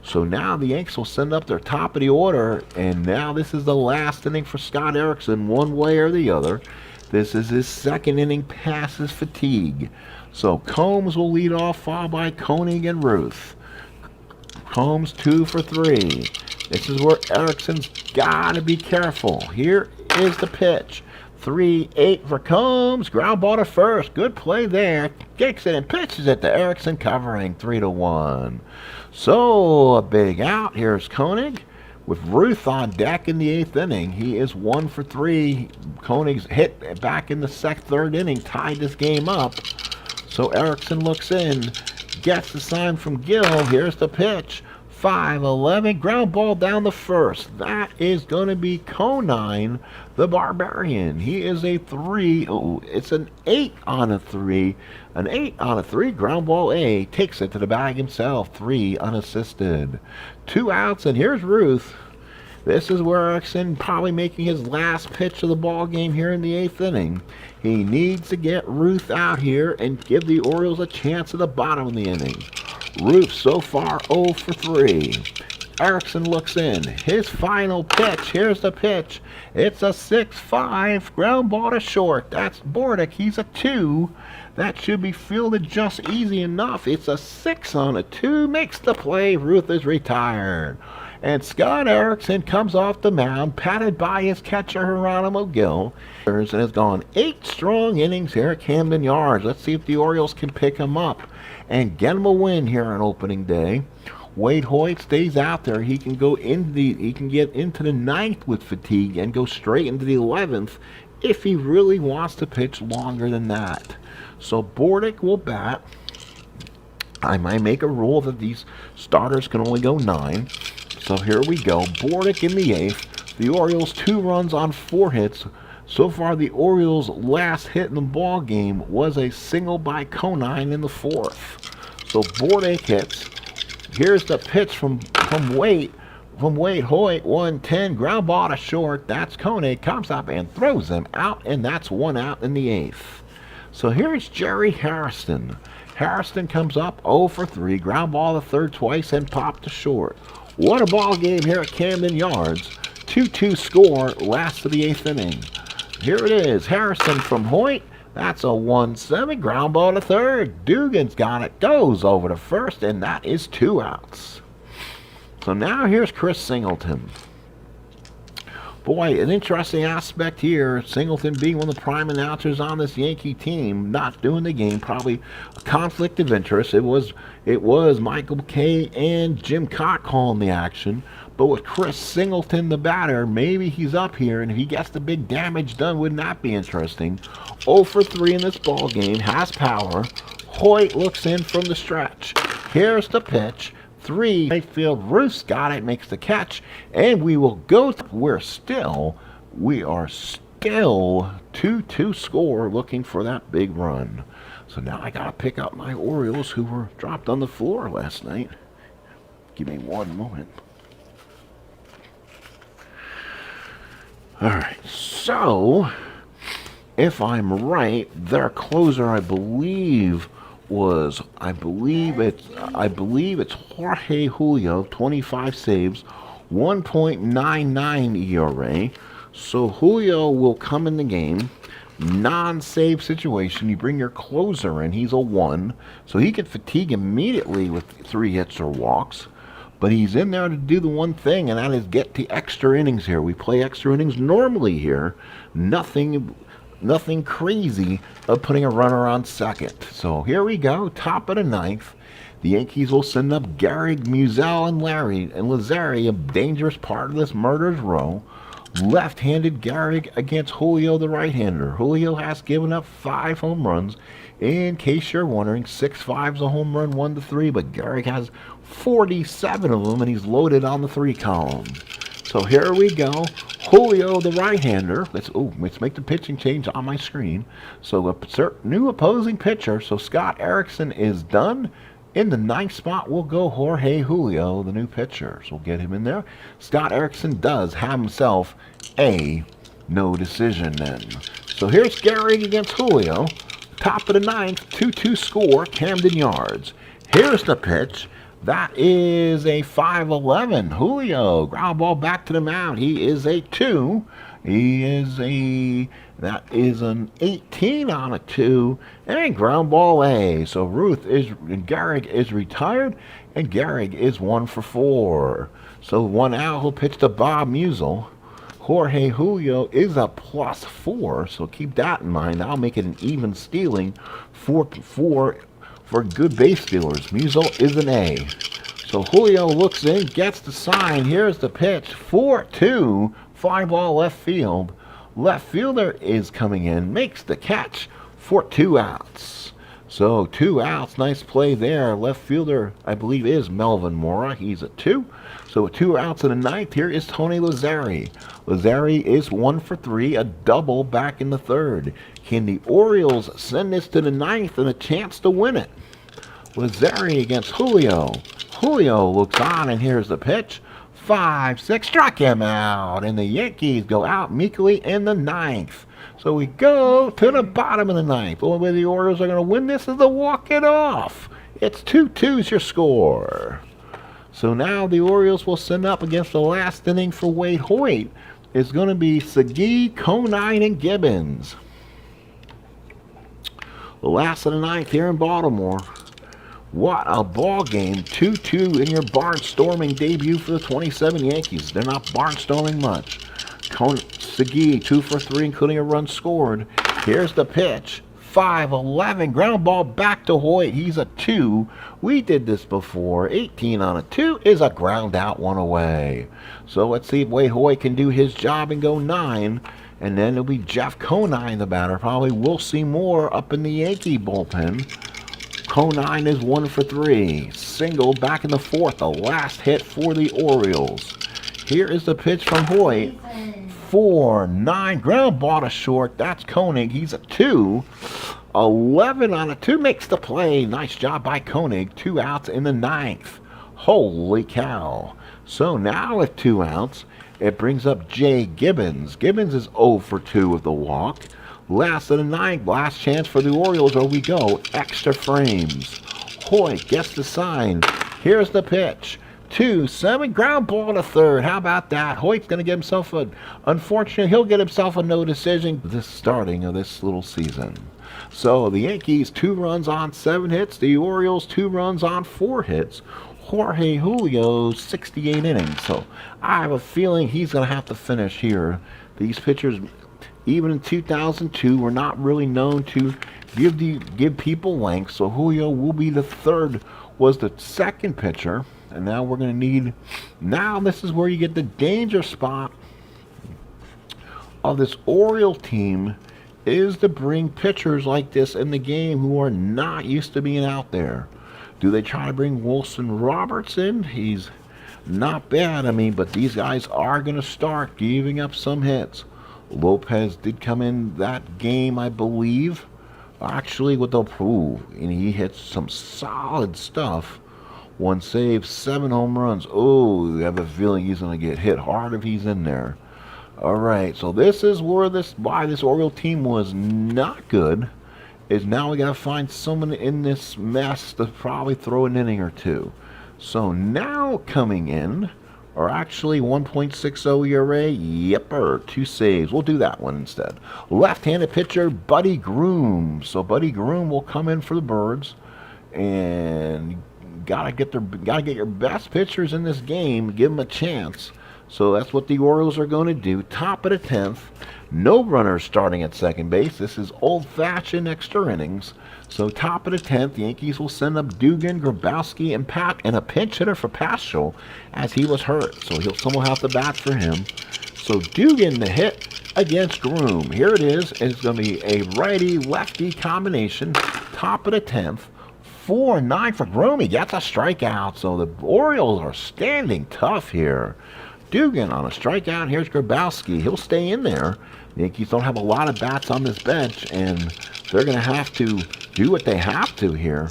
So now the Yanks will send up their top of the order, and now this is the last inning for Scott Erickson, one way or the other. This is his 2nd inning past his fatigue. So Combs will lead off, followed by Koenig and Ruth. Combs 2 for 3. This is where Erickson's got to be careful. Here is the pitch. 3-8 for Combs. Ground ball to first. Good play there. Kicks it and pitches it to Erickson, covering 3-1. So a big out. Here's Koenig with Ruth on deck in the 8th inning. He is 1 for 3. Koenig's hit back in the 3rd inning tied this game up. So Erickson looks in, gets the sign from Gil. Here's the pitch. 5-11, ground ball down the first. That is going to be Conine, the Barbarian. He is a 3. Oh, it's an 8 on a 3. An 8 on a 3, ground ball A. Takes it to the bag himself. 3 unassisted. 2 outs, and here's Ruth. This is where Erickson probably making his last pitch of the ball game here in the 8th inning. He needs to get Ruth out here and give the Orioles a chance at the bottom of the inning. Ruth so far 0 for 3. Erickson looks in. His final pitch. Here's the pitch. It's a 6-5 ground ball to short. That's Bordick. He's a 2. That should be fielded just easy enough. It's a 6 on a 2. Makes the play. Ruth is retired. And Scott Erickson comes off the mound, patted by his catcher Geronimo Gil, and has gone 8 strong innings here at Camden Yards. Let's see if the Orioles can pick him up and get him a win here on opening day. Waite Hoyt stays out there. He can get into the 9th with fatigue and go straight into the 11th if he really wants to pitch longer than that. So Bordick will bat. I might make a rule that these starters can only go 9. So here we go. Bordick in the 8th. The Orioles 2 runs on 4 hits. So far, the Orioles' last hit in the ball game was a single by Conine in the 4th. So Bordick hits. Here's the pitch from Waite. From Waite, Hoyt, 1-10, ground ball to short. That's Kone, comes up and throws them out, and that's 1 out in the 8th. So here's Jerry Harrison. Harrison comes up 0 for 3, ground ball to third twice and popped to short. What a ball game here at Camden Yards. 2-2 score, last of the 8th inning. Here it is, Harrison from Hoyt. That's a 1-7, ground ball to third. Dugan's got it, goes over to first, and that is 2 outs. So now here's Chris Singleton. Boy, an interesting aspect here. Singleton being one of the prime announcers on this Yankee team, not doing the game, probably a conflict of interest. It was Michael Kay and Jim Cott calling the action. But with Chris Singleton, the batter, maybe he's up here, and if he gets the big damage done, wouldn't that be interesting? 0 for 3 in this ball game, has power. Hoyt looks in from the stretch. Here's the pitch. 3, right field, Roos got it, makes the catch, and we will go. We are still 2-2 score, looking for that big run. So now I gotta pick up my Orioles, who were dropped on the floor last night. Give me one moment. All right, so if I'm right, their closer, I believe it's Jorge Julio, 25 saves, 1.99 ERA. So Julio will come in the game, non-save situation. You bring your closer in, he's a 1, so he can fatigue immediately with 3 hits or walks. But he's in there to do the one thing, and that is get the extra innings here. We play extra innings normally here. Nothing crazy of putting a runner on second. So here we go, top of the 9th. The Yankees will send up Gehrig, Musial, and Lazari, a dangerous part of this murder's row. Left-handed Gehrig against Julio, the right-hander. Julio has given up 5 home runs. In case you're wondering, 6-5's a home run, 1-3, but Gehrig has 47 of them, and he's loaded on the 3 column. So here we go. Julio, the right-hander. Let's make the pitching change on my screen. So a new opposing pitcher. So Scott Erickson is done. In the 9th spot will go Jorge Julio, the new pitcher. So we'll get him in there. Scott Erickson does have himself a no decision then. So here's Gehrig against Julio. Top of the 9th, 2-2 score, Camden Yards. Here's the pitch. That is a 5-11. Julio, ground ball back to the mound. He is a 2. That is an 18 on a 2. And ground ball A. So Gehrig is retired, and Gehrig is 1 for 4. So 1 out, he'll pitch to Bob Musial. Jorge Julio is a +4, so keep that in mind. I'll make it an even stealing for good base stealers. Musial is an A. So Julio looks in, gets the sign. Here's the pitch. 4-2, fly ball left field. Left fielder is coming in, makes the catch for 2 outs. So 2 outs, nice play there. Left fielder, I believe, is Melvin Mora. He's a 2. So 2 outs in the 9th. Here is Tony Lazzari. Lazzari is 1 for 3, a double back in the 3rd. Can the Orioles send this to the 9th and a chance to win it? Lazzari against Julio. Julio looks on, and here's the pitch. 5-6, struck him out, and the Yankees go out meekly in the 9th. So we go to the bottom of the 9th. The only way the Orioles are going to win this is to walk it off. It's 2-2's your score. So now the Orioles will send up against the last inning for Waite Hoyt. It's going to be Segui, Conine, and Gibbons. The last of the 9th here in Baltimore. What a ball game. 2-2 in your barnstorming debut for the 27 Yankees. They're not barnstorming much. Segui, 2 for 3, including a run scored. Here's the pitch. 5-11. Ground ball back to Hoyt. He's a 2. We did this before. 18 on a 2 is a ground out, 1 away. So let's see if Hoyt can do his job and go 9. And then it'll be Jeff Conine, the batter. Probably we'll see more up in the Yankee bullpen. Conine is 1 for 3. Single back in the 4th. The last hit for the Orioles. Here is the pitch from Hoyt. 4-9. Ground ball to short. That's Koenig. He's a 2. 11 on a 2 makes the play. Nice job by Koenig. 2 outs in the 9th. Holy cow. So now with 2 outs, it brings up Jay Gibbons. Gibbons is 0 for 2 with the walk. Last of the 9th, last chance for the Orioles. There we go. Extra frames. Hoyt gets the sign. Here's the pitch. 2-7. Ground ball to 3rd. How about that? Hoyt's going to get himself unfortunately, he'll get himself a no decision this starting of this little season. So the Yankees 2 runs on 7 hits. The Orioles 2 runs on 4 hits. Jorge Julio 68 innings. So I have a feeling he's going to have to finish here. These pitchers, even in 2002, were not really known to give people length. So Julio will be the 3rd, was the 2nd pitcher. And now we're going to need, now this is where you get the danger spot of this Oriole team, is to bring pitchers like this in the game who are not used to being out there. Do they try to bring Wilson Roberts in? He's not bad, I mean, but these guys are going to start giving up some hits. Lopez did come in that game, I believe, actually with the proof, and he hit some solid stuff. 1 save, 7 home runs. Oh, I have a feeling he's going to get hit hard if he's in there. All right, so this is where why this Oriole team was not good, is now we got to find someone in this mess to probably throw an inning or 2. So now coming in are actually 1.60 ERA. Yepper, 2 saves. We'll do that one instead. Left-handed pitcher Buddy Groom. So Buddy Groom will come in for the Birds, and gotta get your best pitchers in this game. Give them a chance. So that's what the Orioles are going to do. Top of the 10th. No runners starting at second base. This is old-fashioned extra innings. So top of the 10th, the Yankees will send up Dugan, Grabowski, and Pat, and a pinch hitter for Paschal as he was hurt. So someone will have to bat for him. So Dugan, the hit against Groom. Here it is. It's going to be a righty-lefty combination. Top of the 10th. 4-9 for Groom. He gets a strikeout. So the Orioles are standing tough here. Dugan on a strikeout. Here's Grabowski. He'll stay in there. The Yankees don't have a lot of bats on this bench, and they're going to have to do what they have to here.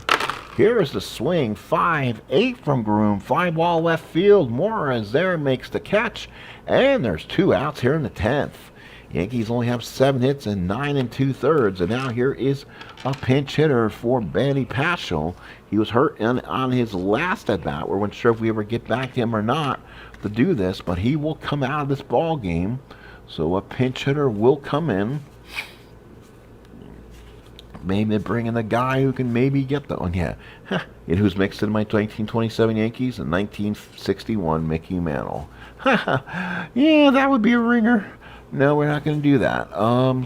Here's the swing. 5-8 from Groom. Fly ball left field. Morris there makes the catch, and there's 2 outs here in the 10th. Yankees only have 7 hits and 9 2/3, and now here is a pinch hitter for Manny Paschal. He was hurt on his last at bat. We weren't sure if we ever get back to him or not to do this, but he will come out of this ball game. So a pinch hitter will come in. Maybe bring in the guy who can maybe get the one. Yeah, and who's mixed in my 1927 Yankees and 1961 Mickey Mantle. Yeah, that would be a ringer. No, we're not going to do that.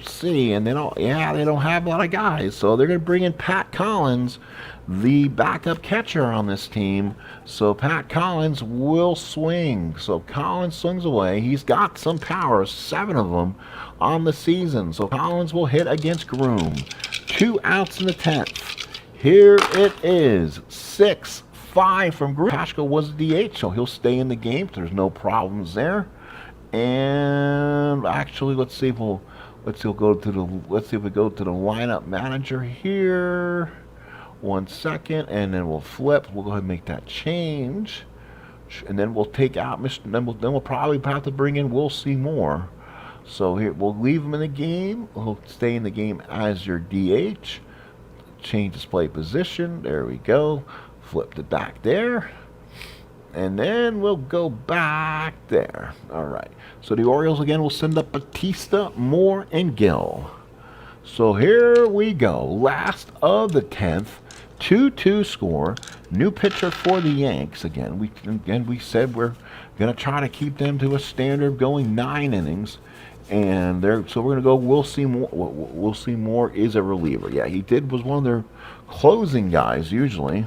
See, and they don't have a lot of guys, so they're going to bring in Pat Collins, the backup catcher on this team. So Pat Collins will swing. So Collins swings away. He's got some power, 7 of them on the season. So Collins will hit against Groom. 2 outs in the 10th. Here it is, 6-5 from Groom. Paschal was DH, so he'll stay in the game. There's no problems there. And actually, let's see if we go to the lineup manager here. 1 second, and then we'll flip. We'll go ahead and make that change, and then we'll take out then we'll probably have to bring in We'll See More. So here we'll leave him in the game. He'll stay in the game as your DH. Change display position. There we go. Flip it back there. And then we'll go back there. All right. So the Orioles again will send up Batista, Moore, and Gill. So here we go. Last of the 10th. 2-2 score. New pitcher for the Yanks. Again, we said we're going to try to keep them to a standard of going 9 innings. And so we're going to go. We'll see more. We'll see more is a reliever. Yeah, was one of their closing guys usually.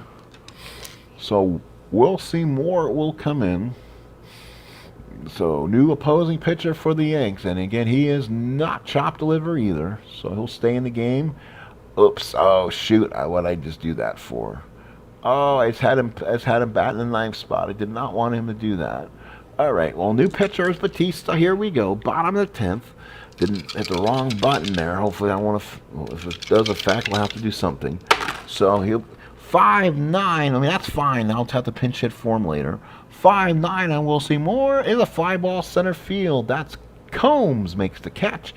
So we'll see more will come in. So new opposing pitcher for the Yanks, and again he is not chopped liver either. So he'll stay in the game. Oops! Oh shoot! What I just do that for? Oh, I just had him bat in the 9th spot. I did not want him to do that. All right, well, new pitcher is Batista. Here we go. Bottom of the 10th. Didn't hit the wrong button there. Hopefully, I want to. If it does affect, we'll have to do something. So he'll 5-9. I mean, that's fine. I'll have to pinch hit for him later. 5-9, and we'll see more. Is a fly ball center field. That's Combs makes the catch,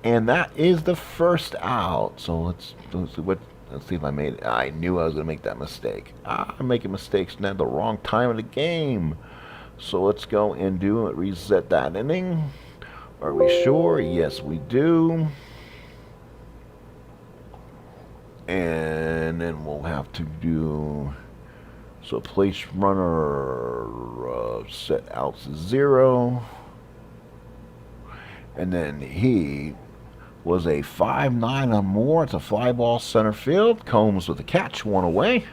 and that is the first out. So let's see if I made it. I knew I was going to make that mistake. I'm making mistakes now. The wrong time of the game. So let's go and do it. Reset that inning. Are we sure? Yes, we do. And then we'll have to do. So place runner set out to 0. And then he was a 5-9 or more. It's a fly ball center field. Combs with the catch, 1 away.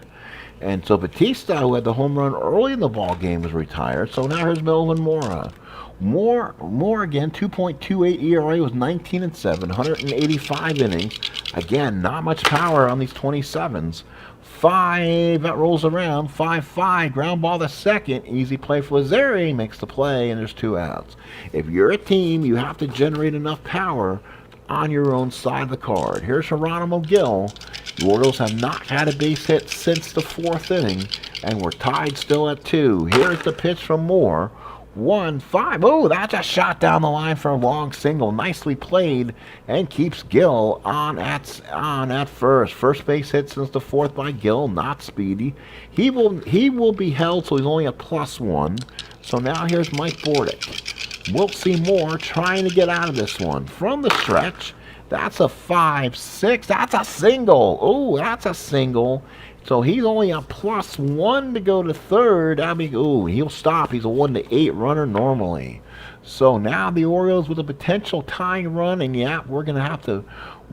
And so Batista, who had the home run early in the ball game, was retired. So now here's Melvin Mora. More again, 2.28 ERA, was 19-7, 185 innings. Again, not much power on these 27s. 5, that rolls around, 5-5, ground ball to second, easy play for Lazeri, makes the play, and there's 2 outs. If you're a team, you have to generate enough power on your own side of the card. Here's Geronimo Gil. The Orioles have not had a base hit since the 4th inning, and we're tied still at 2. Here's the pitch from Moore. 1-5. Oh, that's a shot down the line for a long single. Nicely played, and keeps Gil on at first. First base hit since the 4th by Gil. Not speedy. He will be held, so he's only a +1. So now here's Mike Bordick. We'll see more trying to get out of this one from the stretch. That's a 5-6. That's a single. Oh, that's a single. So he's only a +1 to go to 3rd. I mean, ooh, he'll stop. He's a 1-8 runner normally. So now the Orioles with a potential tying run, and yeah, we're gonna have to.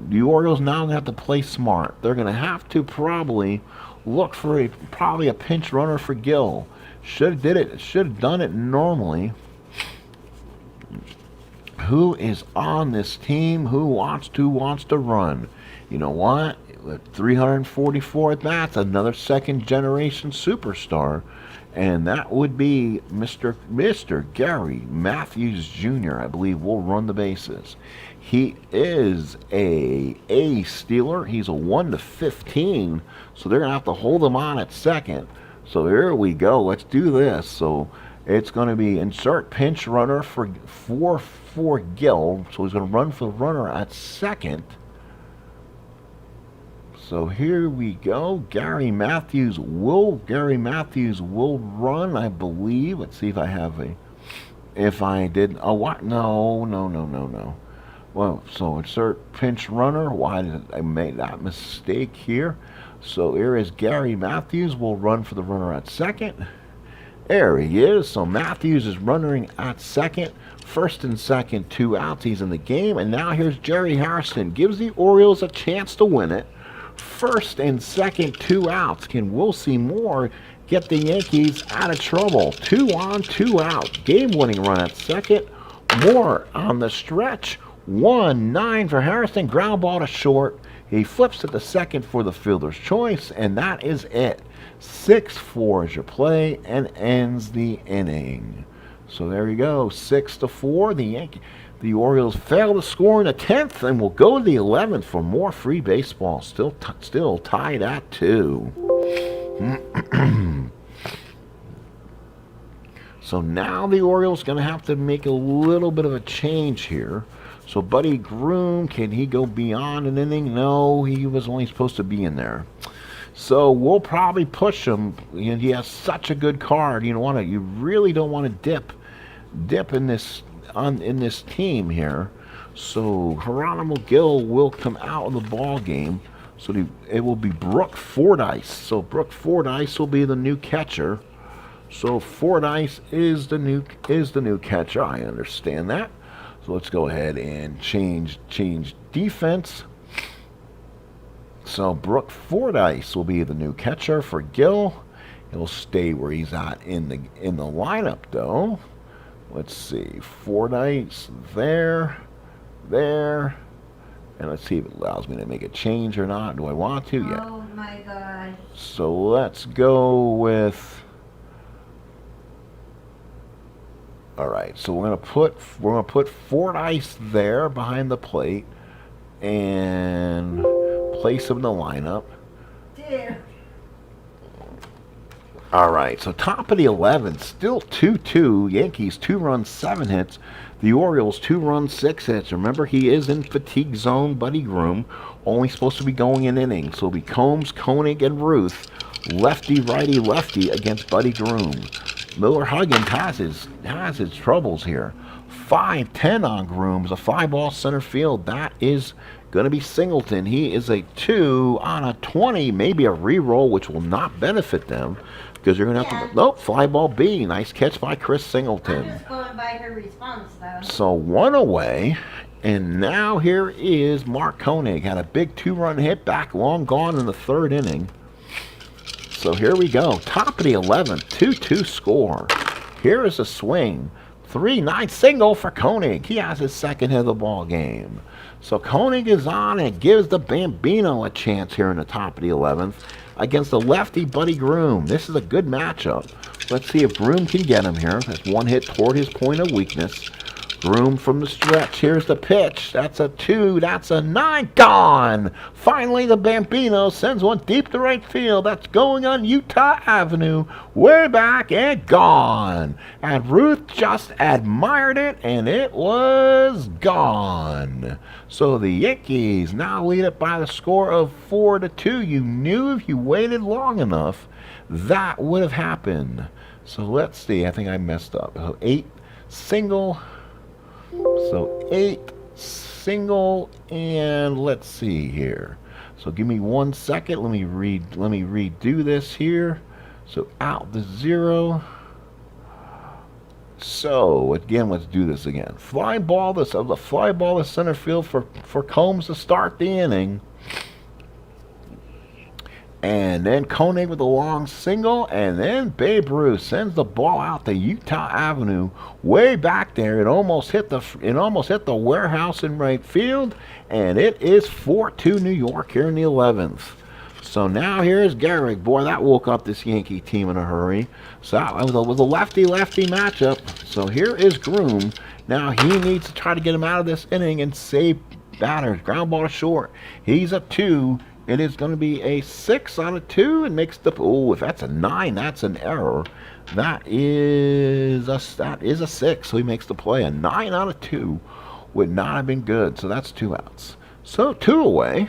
The Orioles now gonna have to play smart. They're gonna have to probably look for a pinch runner for Gil. Should have done it normally. Who is on this team? Who wants to run? You know what? With 344 at bats, another second-generation superstar, and that would be Mr. Gary Matthews Jr. I believe will run the bases. He is a stealer. He's a 1-15, so they're gonna have to hold him on at second. So here we go. Let's do this. So it's going to be insert pinch runner for Gil. So he's going to run for the runner at second. So here we go. Gary Matthews will run, I believe. Let's see if I have if I did. Oh, what? No. Well, so insert pinch runner. Why did I make that mistake here? So here is Gary Matthews will run for the runner at second. There he is. So Matthews is running at second. First and second, 2 outs. He's in the game. And now here's Jerry Harrison. Gives the Orioles a chance to win it. First and second, 2 outs. Can we'll see more get the Yankees out of trouble. 2 on, 2 out. Game-winning run at second. More on the stretch. 1-9 for Harrison. Ground ball to short. He flips at the second for the fielder's choice, and that is it. 6-4 is your play, and ends the inning. So there you go, 6-4. The Orioles fail to score in the 10th, and will go to the 11th for more free baseball. Still tied at 2. So now the Orioles going to have to make a little bit of a change here. So Buddy Groom, can he go beyond an inning? No, he was only supposed to be in there. So we'll probably push him. He has such a good card. You really don't want to dip in this team here. So Geronimo Gil will come out of the ball game. So it will be Brooke Fordyce. So Brooke Fordyce will be the new catcher. So Fordyce is the new catcher. I understand that. So let's go ahead and change defense. So Brooke Fordyce will be the new catcher for Gill. He'll stay where he's at in the lineup though. Let's see, Fordyce there, and let's see if it allows me to make a change or not. Do I want to? Yeah. Oh my gosh. So let's go with. All right, so we're gonna put Fordyce there behind the plate, and place him in the lineup. Dude. All right, so top of the 11th, still 2-2. Yankees 2 runs, 7 hits. The Orioles 2 runs, 6 hits. Remember, he is in fatigue zone, Buddy Groom. Only supposed to be going in innings. So it'll be Combs, Koenig, and Ruth. Lefty, righty, lefty against Buddy Groom. Miller Huggins has his troubles here. 5-10 on Grooms, a fly ball center field. That is going to be Singleton. He is a 2 on a 20, maybe a re-roll, which will not benefit them because you're going to have to. Nope, fly ball B. Nice catch by Chris Singleton. I'm just going by her response, though. So 1 away, and now here is Mark Koenig. Had a big 2-run hit back, long gone in the 3rd inning. So here we go. Top of the 11th, 2-2 score. Here is a swing. 3-9 single for Koenig. He has his 2nd hit of the ball game. So Koenig is on and gives the Bambino a chance here in the top of the 11th against the lefty Buddy Groom. This is a good matchup. Let's see if Groom can get him here. That's 1 hit toward his point of weakness. Groom from the stretch. Here's the pitch. That's a 2. That's a 9. Gone. Finally, the Bambino sends one deep to right field. That's going on Utah Avenue. Way back and gone. And Ruth just admired it, and it was gone. So the Yankees now lead it by the score of 4-2. You knew if you waited long enough, that would have happened. So let's see. I think I messed up. 8 single. So 8 single, and let's see here. So give me 1 second. Let me redo this here. So out the 0. So again, let's do this again. Fly ball to center field for Combs to start the inning. And then Koenig with a long single, and then Babe Ruth sends the ball out to Utah Avenue, way back there. It almost hit the warehouse in right field, and it is 4-2 New York here in the 11th. So now here's Gehrig. Boy, that woke up this Yankee team in a hurry. So that was a lefty-lefty matchup. So here is Groom. Now he needs to try to get him out of this inning and save batters. Ground ball to short. He's a 2. It is going to be a 6 on a 2 and makes the. Oh, if that's a 9, that's an error. That is a 6. So he makes the play. A 9 on a 2 would not have been good. So that's 2 outs. So 2 away.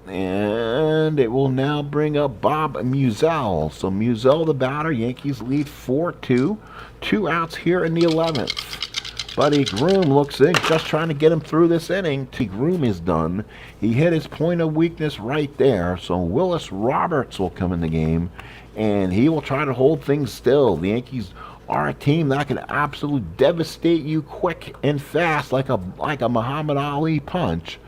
And it will now bring up Bob Musial. So Musial, the batter. Yankees lead 4-2. 2 outs here in the 11th. Buddy Groom looks in, just trying to get him through this inning. Groom is done. He hit his point of weakness right there. So Willis Roberts will come in the game, and he will try to hold things still. The Yankees are a team that can absolutely devastate you quick and fast, like a Muhammad Ali punch.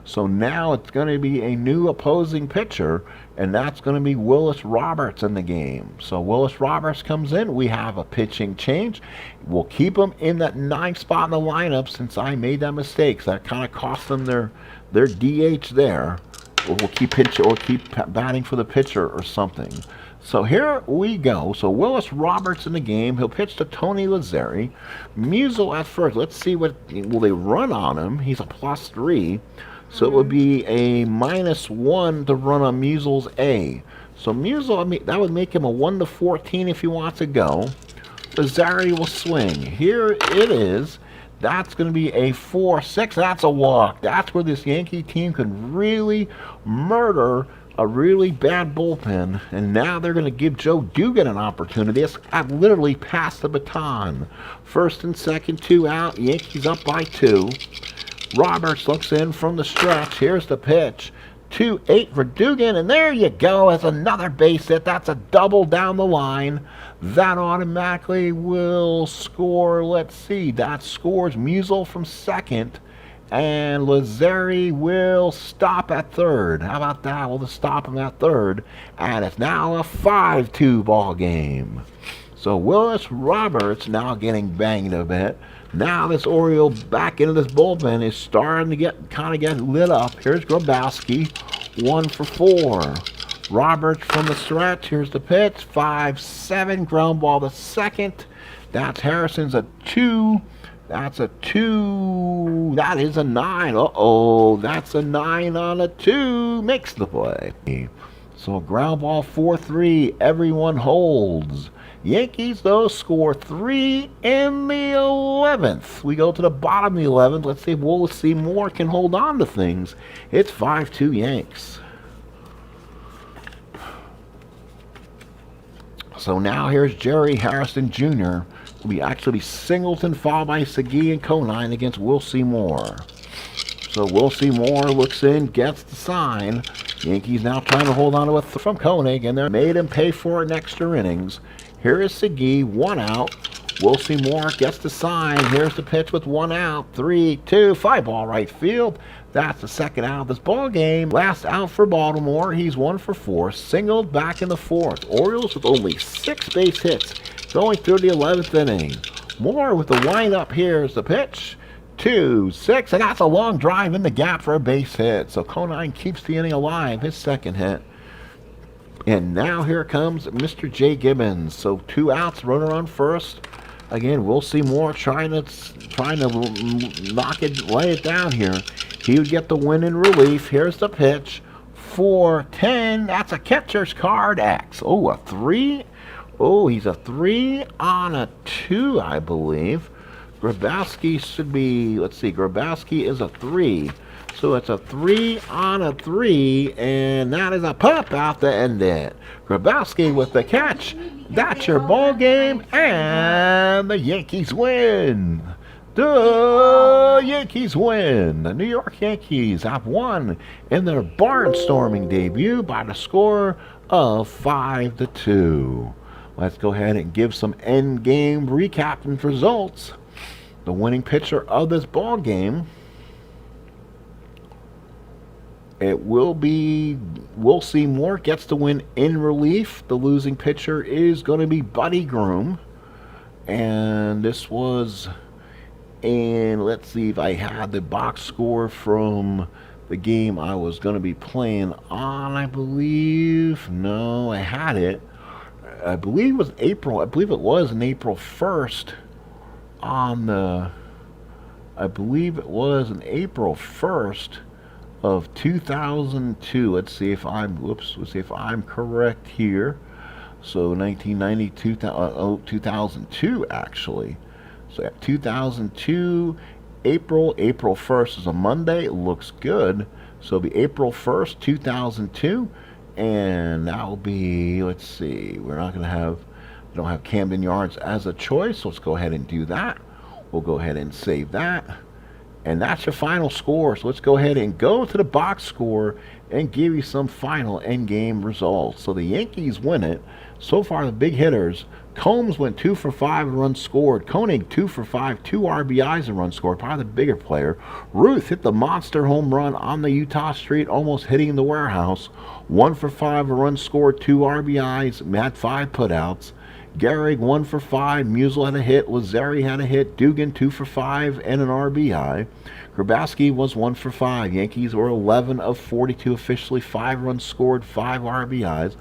So now it's going to be a new opposing pitcher, and that's going to be Willis Roberts in the game. So Willis Roberts comes in. We have a pitching change. We'll keep him in that 9th spot in the lineup since I made that mistake. So that kind of cost them their DH there. Or we'll keep batting for the pitcher or something. So here we go. So Willis Roberts in the game. He'll pitch to Tony Lazzeri. Musial at first. Let's see will they run on him. He's a +3. So it would be a -1 to run on Musial's A. So Musial, that would make him a 1-14 if he wants to go. Lazzeri will swing. Here it is. That's going to be a 4-6. That's a walk. That's where this Yankee team could really murder a really bad bullpen. And now they're going to give Joe Dugan an opportunity. I've literally passed the baton. 1st and 2nd, 2 out. Yankees up by 2. Roberts looks in from the stretch. Here's the pitch. 2-8 for Dugan, and there you go. That's another base hit. That's a double down the line. That automatically will score, let's see, that scores Musial from second, and Lazzari will stop at third. How about that? We'll just stop him at third, and it's now a 5-2 ball game. So Willis Roberts now getting banged a bit. Now this Oriole back into this bullpen is starting to kind of get lit up. Here's Grabowski, 1 for 4. Roberts from the stretch. Here's the pitch. 5-7. Ground ball to second. That's Harrison's a 2. That's a 2. That is a 9. Uh-oh. That's a 9 on a 2. Makes the play. So ground ball 4-3. Everyone holds. Yankees, though, score 3 in the 11th. We go to the bottom of the 11th. Let's see if Willis Seymour can hold on to things. It's 5-2 Yanks. So now here's Jerry Harrison Jr. Will be actually Singleton followed by Segui and Conine against Will Seymour. So Will Seymour looks in, gets the sign. Yankees now trying to hold on to it from Koenig, and they made him pay for it in extra innings. Here is Segui, 1 out. Will Seymour gets the sign. Here's the pitch with 1 out. 3-2, fly ball right field. That's the second out of this ball game. Last out for Baltimore. He's 1 for 4. Singled back in the 4th. Orioles with only 6 base hits going through the 11th inning. Moore with the windup. Here's the pitch. 2-6, and that's a long drive in the gap for a base hit. So Conine keeps the inning alive. His second hit. And now here comes Mr. Jay Gibbons. So 2 outs, runner on first. Again, we'll see more trying to knock it, lay it down here. He would get the win in relief. Here's the pitch. 4-10. That's a catcher's card X. Oh, a 3. Oh, he's a 3 on a 2, I believe. Grabowski should be, let's see, Grabowski is a 3. So it's a 3 on a 3, and that is a pop out to end it. Grabowski with the catch. That's your ball game, and the Yankees win. The Yankees win. The New York Yankees have won in their barnstorming debut by the score of 5-2. Let's go ahead and give some end game recap and results. The winning pitcher of this ball game, it will be Will Seymour gets the win in relief. The losing pitcher is going to be Buddy Groom. And this was, and let's see if I had the box score from the game I was going to be playing on, I believe. No, I had it. I believe it was April. I believe it was in April 1st on the, I believe it was in April 1st of 2002. Let's see if I'm correct here. So 1992, 2002 actually. So 2002, April 1st is a Monday. It looks good. So it'll be April 1st, 2002. And that will be, let's see, we don't have Camden Yards as a choice. So let's go ahead and do that. We'll go ahead and save that. And that's your final score. So let's go ahead and go to the box score and give you some final end game results. So the Yankees win it. So far, the big hitters, Combs went 2 for 5 runs scored. Koenig 2 for 5, 2 RBIs and runs scored. Probably the bigger player. Ruth hit the monster home run on the Utah Street, almost hitting the warehouse. 1 for 5 runs scored, 2 RBIs, had 5 putouts. Gehrig 1 for 5, Musial had a hit, Lazzari had a hit, Dugan 2 for 5 and an RBI. Grabowski was 1 for 5. Yankees were 11 of 42 officially, 5 runs scored, 5 RBIs.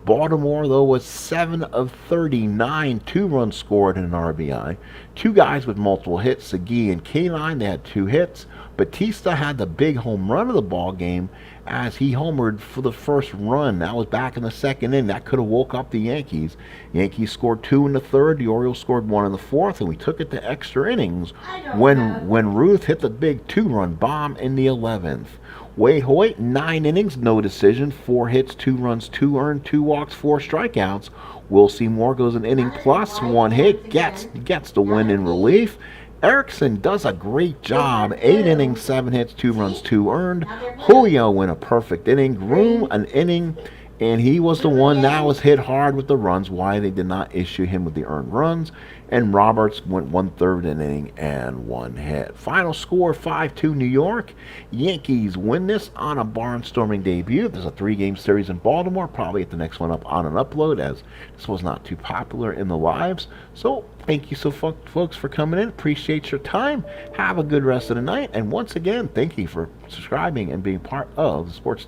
Baltimore, though, was 7 of 39, 2 runs scored and an RBI. 2 guys with multiple hits, Segui and Canine, they had 2 hits. Batista had the big home run of the ball game as he homered for the first run. That was back in the second inning. That could have woke up the Yankees. Yankees scored 2 in the 3rd. The Orioles scored 1 in the 4th, and we took it to extra innings when Ruth hit the big 2-run bomb in the 11th. Waite Hoyt, 9 innings, no decision, 4 hits, 2 runs, 2 earned, 2 walks, 4 strikeouts. Will Seymour goes an inning plus 1 hit, gets the win in relief. Erickson does a great job. 8 innings, 7 hits, 2 runs, 2 earned. Julio went a perfect inning. Groom an inning, and he was the one that was hit hard with the runs. Why they did not issue him with the earned runs. And Roberts went 1/3 inning and 1 hit. Final score 5-2 New York. Yankees win this on a barnstorming debut. There's a 3-game series in Baltimore. Probably at the next one up on an upload, as this was not too popular in the lives. So thank you so folks for coming in. Appreciate your time. Have a good rest of the night. And once again, thank you for subscribing and being part of the Sports